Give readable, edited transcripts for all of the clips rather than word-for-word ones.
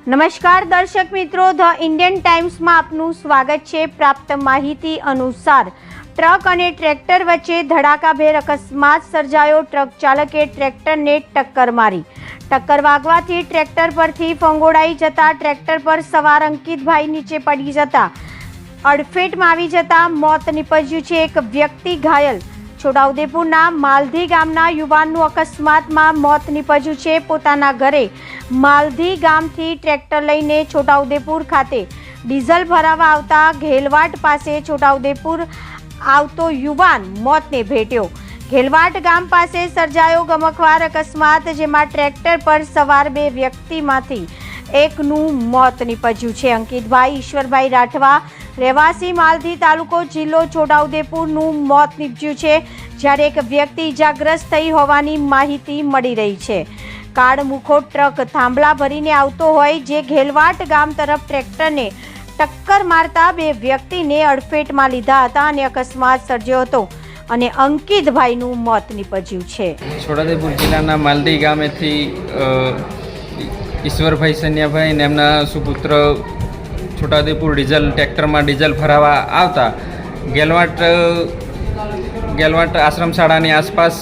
નમસ્કાર દર્શક મિત્રો, ધ ઇન્ડિયન ટાઈમ્સમાં આપનું સ્વાગત છે। પ્રાપ્ત માહિતી અનુસાર ટ્રક અને ટ્રેક્ટર વચ્ચે ધડાકાભેર અકસ્માત સર્જાયો। ટ્રક ચાલકે ટ્રેક્ટરને ટક્કર મારી। ટક્કર વાગવાથી ટ્રેક્ટર પરથી ફંગોળાઈ જતા ટ્રેક્ટર પર સવાર અંકિતભાઈ નીચે પડી જતા અડફેટમાં આવી જતા મોત નીપજ્યું છે। એક વ્યક્તિ ઘાયલ। છોટાઉદેપુરના માલધી ગામના યુવાનનું અકસ્માતમાં મોત નીપજ્યું છે। પોતાના ઘરે માલધી ગામથી ટ્રેક્ટર લઈને છોટાઉદેપુર ખાતે ડીઝલ ભરાવા આવતા ઘેલવાટ પાસે છોટાઉદેપુર આવતો યુવાન મોતને ભેટ્યો। ઘેલવાટ ગામ પાસે સર્જાયો ગમખ્વાર અકસ્માત, જેમાં ટ્રેક્ટર પર સવાર બે વ્યક્તિમાંથી એકનું મોત નીપજ્યું છે। અંકિતભાઈ ઈશ્વરભાઈ રાઠવા, રહેવાસી માલધી, તાલુકો જિલ્લો છોટાઉદેપુરનું મોત નીપજ્યું છે, જ્યારે એક વ્યક્તિ ઇજાગ્રસ્ત થઈ હોવાની માહિતી મળી રહી છે। કાળમુખો ટ્રક થાંભલા ભરીને આવતો હોય જે ઘેલવાટ ગામ તરફ ટ્રેક્ટરને ટક્કર મારતા બે વ્યક્તિને અડફેટમાં લીધા હતા અને અકસ્માત સર્જ્યો હતો અને અંકિતભાઈનું મોત નીપજ્યું છે। છોટાઉદેપુર જિલ્લાના માલદી ગામેથી ઈશ્વરભાઈ સન્યાભાઈ અને એમના સુપુત્ર છોટાઉદેપુર ટ્રેક્ટરમાં ડીઝલ ભરાવા આવતા ગેલવાટ આશ્રમ શાળાની આસપાસ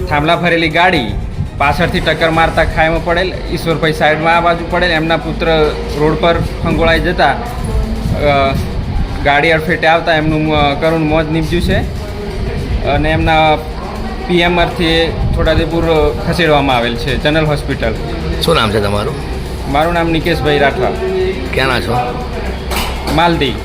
થાંભલા ભરેલી ગાડી પાછળથી ટક્કર મારતા ખાઈમાં પડેલ। ઈશ્વરભાઈ સાઈડમાં આ બાજુ પડેલ। એમના પુત્ર રોડ પર ફંગોળાઈ જતા ગાડી અડફેટે આવતા એમનું કરુણ મોત નીપજ્યું છે અને એમના પીએમઆરથી છોટાઉદેપુર ખસેડવામાં આવેલ છે જનરલ હોસ્પિટલ। શું નામ છે તમારું? મારું નામ નિકેશભાઈ રાઠવા। ક્યાંના છો? માલદી।